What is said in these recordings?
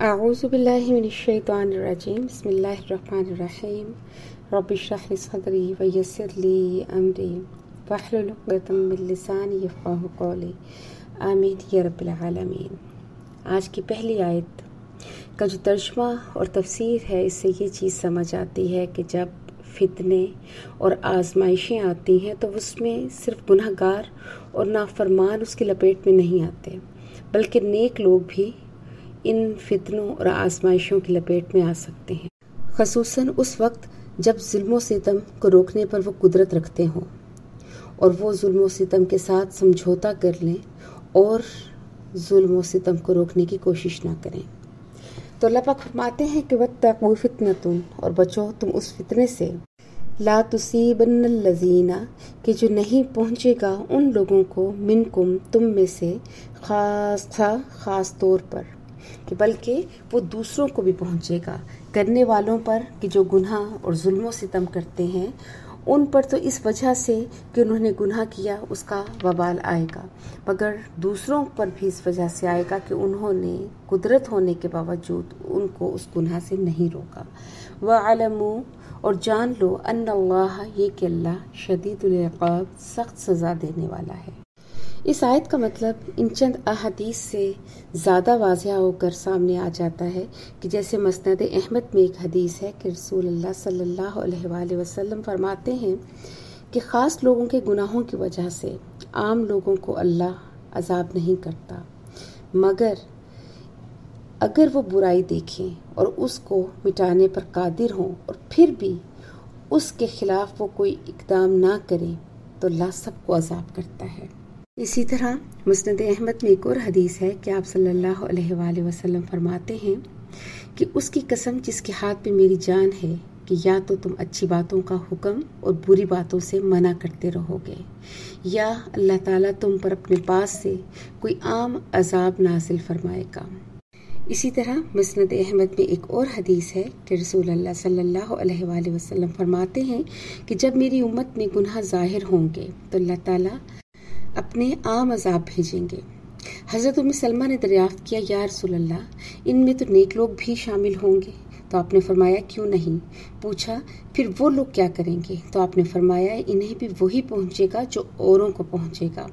اعوذ باللہ من الشیطان الرجیم بسم اللہ الرحمن الرحیم رب اشرح لی صدری ویسر لی امری واحلل عقدۃ من لسانی یفقہوا قولی آمین یا رب العالمین۔ آج کی پہلی آیت کا جو ترجمہ اور تفسیر ہے، اس سے یہ چیز سمجھ آتی ہے کہ جب فتنے اور آزمائشیں آتی ہیں تو اس میں صرف گناہ گار اور نافرمان اس کی لپیٹ میں نہیں آتے، بلکہ نیک لوگ بھی ان فتنوں اور آزمائشوں کی لپیٹ میں آ سکتے ہیں، خصوصاً اس وقت جب ظلم و ستم کو روکنے پر وہ قدرت رکھتے ہوں اور وہ ظلم و ستم کے ساتھ سمجھوتا کر لیں اور ظلم و ستم کو روکنے کی کوشش نہ کریں۔ تو اللہ پاک فرماتے ہیں کہ وَاتَّقُوا فِتْنَةً، اور بچو تم اس فتنے سے، لا تصیبن الذین، کہ جو نہیں پہنچے گا ان لوگوں کو، منکم تم میں سے، خاص طور پر، کہ بلکہ وہ دوسروں کو بھی پہنچے گا، کرنے والوں پر کہ جو گناہ اور ظلم و ستم کرتے ہیں ان پر تو اس وجہ سے کہ انہوں نے گناہ کیا اس کا وبال آئے گا، مگر دوسروں پر بھی اس وجہ سے آئے گا کہ انہوں نے قدرت ہونے کے باوجود ان کو اس گناہ سے نہیں روکا۔ وَعَلَمُوا، اور جان لو، ان اللہ، یہ کہ اللہ شدید العقاب، سخت سزا دینے والا ہے۔ اس آیت کا مطلب ان چند احادیث سے زیادہ واضح ہو کر سامنے آ جاتا ہے کہ جیسے مسند احمد میں ایک حدیث ہے کہ رسول اللہ صلی اللہ علیہ وآلہ وسلم فرماتے ہیں کہ خاص لوگوں کے گناہوں کی وجہ سے عام لوگوں کو اللہ عذاب نہیں کرتا، مگر اگر وہ برائی دیکھیں اور اس کو مٹانے پر قادر ہوں اور پھر بھی اس کے خلاف وہ کوئی اقدام نہ کریں تو اللہ سب کو عذاب کرتا ہے۔ اسی طرح مسند احمد میں ایک اور حدیث ہے کہ آپ صلی اللہ علیہ وآلہ وسلم فرماتے ہیں کہ اس کی قسم جس کے ہاتھ میں میری جان ہے کہ یا تو تم اچھی باتوں کا حکم اور بری باتوں سے منع کرتے رہو گے، یا اللہ تعالیٰ تم پر اپنے پاس سے کوئی عام عذاب نازل فرمائے گا۔ اسی طرح مسند احمد میں ایک اور حدیث ہے کہ رسول اللہ صلی اللہ علیہ وآلہ وسلم فرماتے ہیں کہ جب میری امت میں گناہ ظاہر ہوں گے تو اللہ تعالیٰ اپنے عام عذاب بھیجیں گے۔ حضرت ام سلمہ نے دریافت کیا، یا رسول اللہ، ان میں تو نیک لوگ بھی شامل ہوں گے؟ تو آپ نے فرمایا، کیوں نہیں؟ پوچھا، پھر وہ لوگ کیا کریں گے؟ تو آپ نے فرمایا، انہیں بھی وہی پہنچے گا جو اوروں کو پہنچے گا،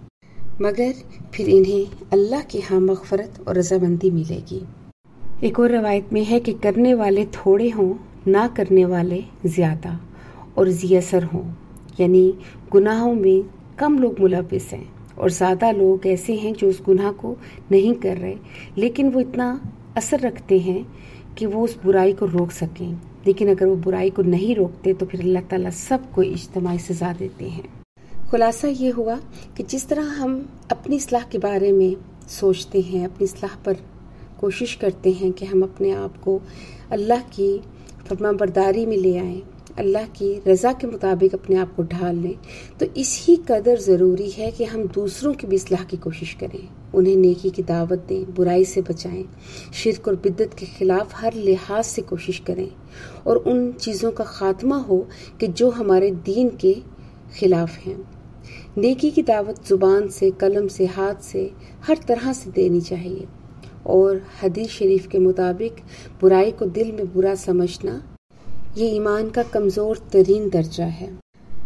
مگر پھر انہیں اللہ کے ہاں مغفرت اور رضامندی ملے گی۔ ایک اور روایت میں ہے کہ کرنے والے تھوڑے ہوں، نہ کرنے والے زیادہ اور ذی اثر ہوں، یعنی گناہوں میں کم لوگ ملوث ہیں اور زیادہ لوگ ایسے ہیں جو اس گناہ کو نہیں کر رہے لیکن وہ اتنا اثر رکھتے ہیں کہ وہ اس برائی کو روک سکیں، لیکن اگر وہ برائی کو نہیں روکتے تو پھر اللہ تعالیٰ سب کو اجتماعی سزا دیتے ہیں۔ خلاصہ یہ ہوا کہ جس طرح ہم اپنی اصلاح کے بارے میں سوچتے ہیں، اپنی اصلاح پر کوشش کرتے ہیں کہ ہم اپنے آپ کو اللہ کی فرمانبرداری میں لے آئیں، اللہ کی رضا کے مطابق اپنے آپ کو ڈھال لیں، تو اسی قدر ضروری ہے کہ ہم دوسروں کی بھی اصلاح کی کوشش کریں، انہیں نیکی کی دعوت دیں، برائی سے بچائیں، شرک اور بدعت کے خلاف ہر لحاظ سے کوشش کریں اور ان چیزوں کا خاتمہ ہو کہ جو ہمارے دین کے خلاف ہیں۔ نیکی کی دعوت زبان سے، قلم سے، ہاتھ سے، ہر طرح سے دینی چاہیے، اور حدیث شریف کے مطابق برائی کو دل میں برا سمجھنا یہ ایمان کا کمزور ترین درجہ ہے۔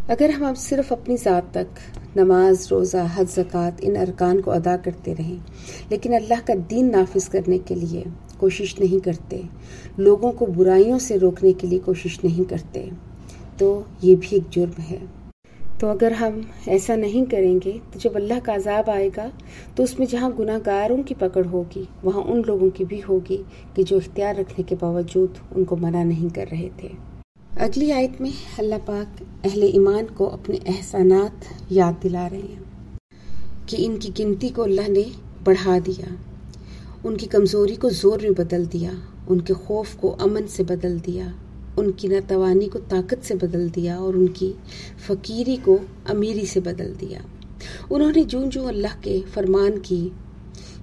اگر ہم صرف اپنی ذات تک نماز، روزہ، حج، زکوٰۃ، ان ارکان کو ادا کرتے رہیں لیکن اللہ کا دین نافذ کرنے کے لیے کوشش نہیں کرتے، لوگوں کو برائیوں سے روکنے کے لیے کوشش نہیں کرتے، تو یہ بھی ایک جرم ہے۔ تو اگر ہم ایسا نہیں کریں گے تو جب اللہ کا عذاب آئے گا تو اس میں جہاں گناہ گاروں کی پکڑ ہوگی وہاں ان لوگوں کی بھی ہوگی کہ جو اختیار رکھنے کے باوجود ان کو منع نہیں کر رہے تھے۔ اگلی آیت میں اللہ پاک اہل ایمان کو اپنے احسانات یاد دلا رہے ہیں کہ ان کی گنتی کو اللہ نے بڑھا دیا، ان کی کمزوری کو زور میں بدل دیا، ان کے خوف کو امن سے بدل دیا، ان کی ناتوانی کو طاقت سے بدل دیا اور ان کی فقیری کو امیری سے بدل دیا۔ انہوں نے جوں جوں اللہ کے فرمان کی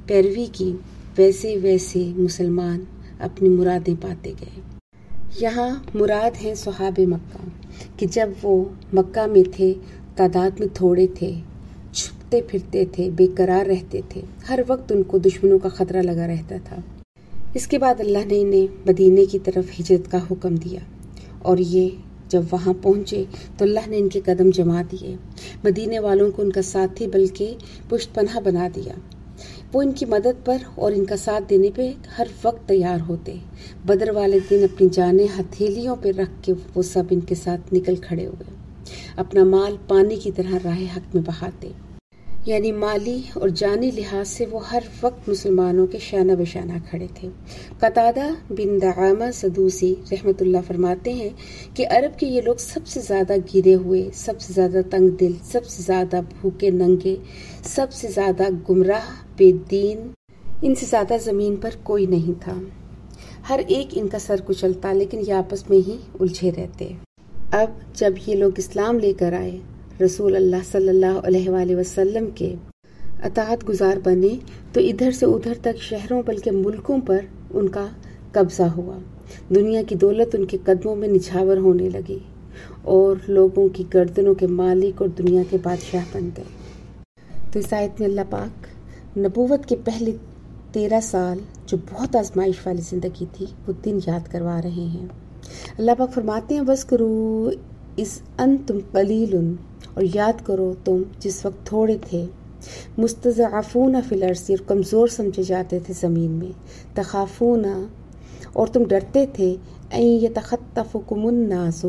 پیروی کی ویسے ویسے مسلمان اپنی مرادیں پاتے گئے۔ یہاں مراد ہیں صحابہ مکہ کہ جب وہ مکہ میں تھے، تعداد میں تھوڑے تھے، چھپتے پھرتے تھے، بے قرار رہتے تھے، ہر وقت ان کو دشمنوں کا خطرہ لگا رہتا تھا، اس کے بعد اللہ نے انہیں مدینے کی طرف ہجرت کا حکم دیا، اور یہ جب وہاں پہنچے تو اللہ نے ان کے قدم جما دیے، مدینے والوں کو ان کا ساتھی بلکہ پشت پناہ بنا دیا۔ وہ ان کی مدد پر اور ان کا ساتھ دینے پہ ہر وقت تیار ہوتے۔ بدر والے دن اپنی جانیں ہتھیلیوں پہ رکھ کے وہ سب ان کے ساتھ نکل کھڑے ہوئے، اپنا مال پانی کی طرح راہ حق میں بہاتے، یعنی مالی اور جانی لحاظ سے وہ ہر وقت مسلمانوں کے شانہ بشانہ کھڑے تھے۔ قتادہ بن دعامہ سدوسی رحمۃ اللہ فرماتے ہیں کہ عرب کے یہ لوگ سب سے زیادہ گرے ہوئے، سب سے زیادہ تنگ دل، سب سے زیادہ بھوکے ننگے، سب سے زیادہ گمراہ بے دین، ان سے زیادہ زمین پر کوئی نہیں تھا۔ ہر ایک ان کا سر کچلتا، لیکن یہ آپس میں ہی الجھے رہتے۔ اب جب یہ لوگ اسلام لے کر آئے، رسول اللہ صلی اللہ علیہ وآلہ وسلم کے اطاعت گزار بنے، تو ادھر سے ادھر تک شہروں بلکہ ملکوں پر ان کا قبضہ ہوا۔ دنیا کی دولت ان کے قدموں میں نچھاور ہونے لگی، اور لوگوں کی گردنوں کے مالک اور دنیا کے بادشاہ بن گئے۔ تو اس آیت میں اللہ پاک نبوت کے پہلے 13 سال جو بہت آزمائش والی زندگی تھی وہ دن یاد کروا رہے ہیں۔ اللہ پاک فرماتے ہیں وَاذْكُرُوا اِذْ أَنْتُمْ قَلِيلٌ، اور یاد کرو تم جس وقت تھوڑے تھے، مستضعفون فی الارض، اور کمزور سمجھے جاتے تھے زمین میں، تخافون، اور تم ڈرتے تھے، ان یتخطفکم الناس،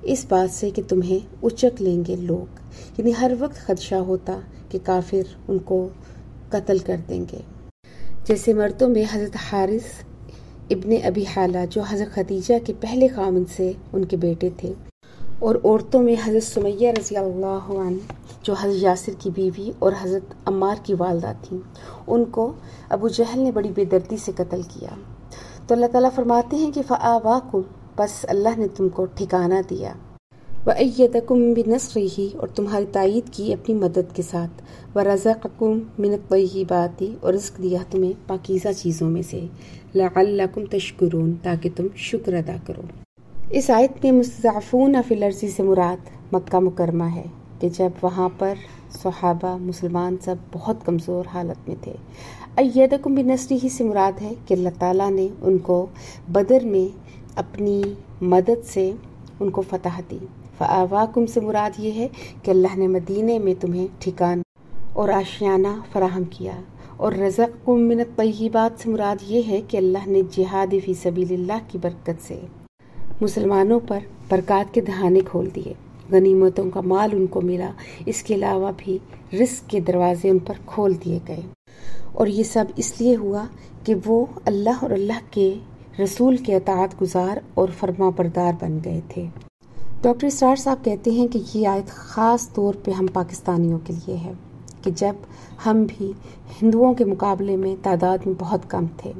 اس بات سے کہ تمہیں اچک لیں گے لوگ، یعنی ہر وقت خدشہ ہوتا کہ کافر ان کو قتل کر دیں گے۔ جیسے مردوں میں حضرت حارث ابن ابی حالہ جو حضرت خدیجہ کے پہلے خامند سے ان کے بیٹے تھے، اور عورتوں میں حضرت سمیہ رضی اللہ عنہ جو حضرت یاسر کی بیوی اور حضرت عمار کی والدہ تھیں، ان کو ابو جہل نے بڑی بے دردی سے قتل کیا۔ تو اللہ تعالیٰ فرماتے ہیں کہ فآواکم، بس اللہ نے تم کو ٹھکانہ دیا، وَأَيَّدَكُمْ بِنَصْرِهِ، اور تمہاری تائید کی اپنی مدد کے ساتھ، وَرَزَقَكُمْ مِنَ الطَّيِّبَاتِ، اور رزق دیا تمہیں پاکیزہ چیزوں میں سے، لَعَلَّكُمْ تَشْكُرُونَ، تاکہ تم شکر ادا کرو۔ اس آیت میں مستضعفون فی الارض سے مراد مکہ مکرمہ ہے کہ جب وہاں پر صحابہ مسلمان سب بہت کمزور حالت میں تھے۔ ایدکم بنصرہ سے مراد ہے کہ اللہ تعالیٰ نے ان کو بدر میں اپنی مدد سے ان کو فتح دی۔ فآواکم سے مراد یہ ہے کہ اللہ نے مدینے میں تمہیں ٹھکان اور آشیانہ فراہم کیا، اور رزقکم من الطیبات سے مراد یہ ہے کہ اللہ نے جہاد فی سبیل اللہ کی برکت سے مسلمانوں پر برکات کے دہانے کھول دیے، غنیمتوں کا مال ان کو ملا، اس کے علاوہ بھی رزق کے دروازے ان پر کھول دیے گئے، اور یہ سب اس لیے ہوا کہ وہ اللہ اور اللہ کے رسول کے اطاعت گزار اور فرما بردار بن گئے تھے۔ ڈاکٹر اسرار صاحب کہتے ہیں کہ یہ آیت خاص طور پہ ہم پاکستانیوں کے لیے ہے کہ جب ہم بھی ہندوؤں کے مقابلے میں تعداد میں بہت کم تھے،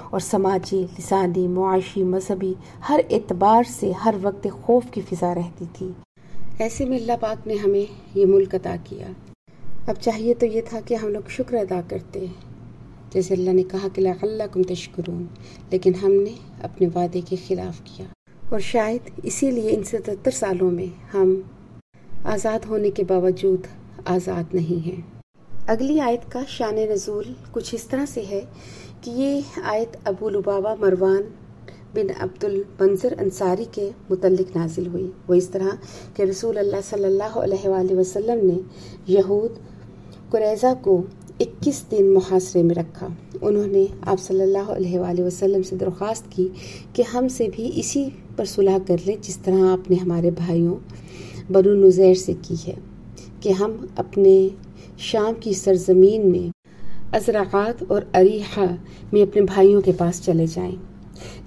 اور سماجی، لسانی، معاشی، مذہبی ہر اعتبار سے ہر وقت خوف کی فضا رہتی تھی، ایسے میں اللہ پاک نے ہمیں یہ ملک عطا کیا۔ اب چاہیے تو یہ تھا کہ ہم لوگ شکر ادا کرتے، جیسے اللہ نے کہا کہ لعلکم تشکرون، لیکن ہم نے اپنے وعدے کے خلاف کیا، اور شاید اسی لیے ان 77 سالوں میں ہم آزاد ہونے کے باوجود آزاد نہیں ہیں۔ اگلی آیت کا شان نزول کچھ اس طرح سے ہے کہ یہ آیت ابو لبابہ مروان بن عبد المنذر انصاری کے متعلق نازل ہوئی۔ وہ اس طرح کہ رسول اللہ صلی اللہ علیہ وآلہ وسلم نے یہود قریظہ کو 21 دن محاصرے میں رکھا۔ انہوں نے آپ صلی اللہ علیہ وآلہ وسلم سے درخواست کی کہ ہم سے بھی اسی پر صلح کر لیں جس طرح آپ نے ہمارے بھائیوں بنو نذیر سے کی ہے، کہ ہم اپنے شام کی سرزمین میں ازرعات اور اریحہ میں اپنے بھائیوں کے پاس چلے جائیں،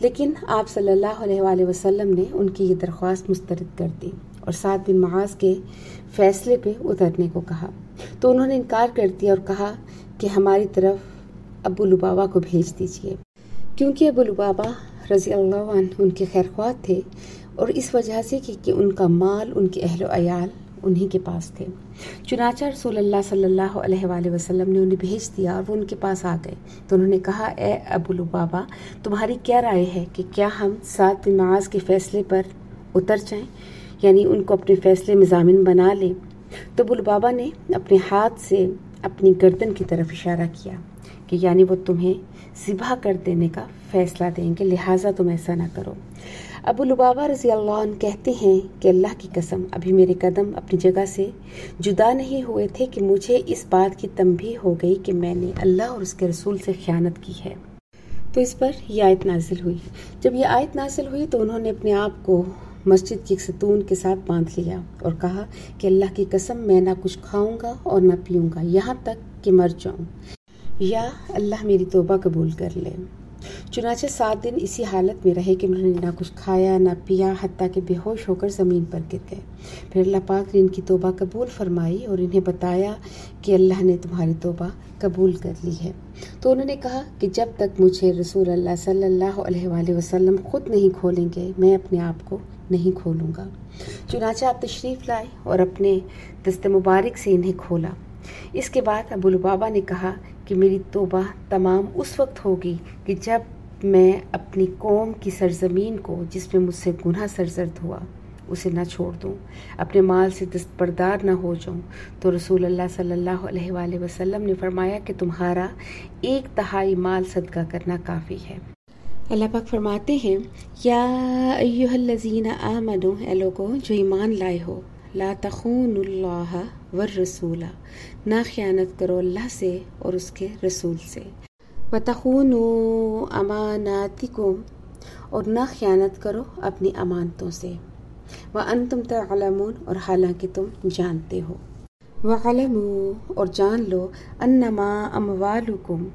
لیکن آپ صلی اللہ علیہ وآلہ وسلم نے ان کی یہ درخواست مسترد کر دی اور سعد بن معاذ کے فیصلے پہ اترنے کو کہا، تو انہوں نے انکار کر دیا اور کہا کہ ہماری طرف ابو لبابہ کو بھیج دیجیے، کیونکہ ابو لبابہ رضی اللہ عنہ ان کے خیر خواہ تھے، اور اس وجہ سے کہ ان کا مال، ان کے اہل و عیال انہی کے پاس تھے۔ چنانچہ رسول اللہ صلی اللہ علیہ وآلہ وسلم نے انہیں بھیج دیا اور وہ ان کے پاس آ گئے، تو انہوں نے کہا اے ابو لبابہ، تمہاری کیا رائے ہے کہ کیا ہم سعد بن معاذ کے فیصلے پر اتر جائیں، یعنی ان کو اپنے فیصلے میں ضامن بنا لیں؟ تو ابو لبابہ نے اپنے ہاتھ سے اپنی گردن کی طرف اشارہ کیا کہ یعنی وہ تمہیں ذبح کر دینے کا فیصلہ دیں گے، لہٰذا تم ایسا نہ کرو۔ ابو لبابہ رضی اللہ عنہ کہتے ہیں کہ اللہ کی قسم ابھی میرے قدم اپنی جگہ سے جدا نہیں ہوئے تھے کہ مجھے اس بات کی تنبیہ ہو گئی کہ میں نے اللہ اور اس کے رسول سے خیانت کی ہے۔ تو اس پر یہ آیت نازل ہوئی۔ جب یہ آیت نازل ہوئی تو انہوں نے اپنے آپ کو مسجد کی ایک ستون کے ساتھ باندھ لیا اور کہا کہ اللہ کی قسم میں نہ کچھ کھاؤں گا اور نہ پیوں گا یہاں تک کہ مر جاؤں، یا اللہ میری توبہ قبول کر لے۔ چنانچہ 7 دن اسی حالت میں رہے کہ انہوں نے نہ کچھ کھایا نہ پیا، حتیٰ کہ بے ہوش ہو کر زمین پر گر گئے۔ پھر اللہ پاک نے ان کی توبہ قبول فرمائی اور انہیں بتایا کہ اللہ نے تمہاری توبہ قبول کر لی ہے۔ تو انہوں نے کہا کہ جب تک مجھے رسول اللہ صلی اللہ علیہ وآلہ وسلم خود نہیں کھولیں گے میں اپنے آپ کو نہیں کھولوں گا۔ چنانچہ آپ تشریف لائے اور اپنے دست مبارک سے انہیں کھولا۔ اس کے بعد ابو لبابہ نے کہا کہ میری توبہ تمام اس وقت ہوگی کہ جب میں اپنی قوم کی سرزمین کو جس میں مجھ سے گناہ سرزد ہوا اسے نہ چھوڑ دوں، اپنے مال سے دستبردار نہ ہو جاؤں۔ تو رسول اللہ صلی اللہ علیہ وآلہ وسلم نے فرمایا کہ تمہارا 1/3 مال صدقہ کرنا کافی ہے۔ اللہ پاک فرماتے ہیں یا ایھا الذین آمنوا، اے لوگو جو ایمان لائے ہو، لا تخونوا اللہ والرسول، نہ خیانت کرو اللہ سے اور اس کے رسول سے، وتخونوا اماناتکم، اور نہ خیانت کرو اپنی امانتوں سے، وانتم تعلمون، اور حالانکہ تم جانتے ہو، وعلموا، اور جان لو، انما اموالکم،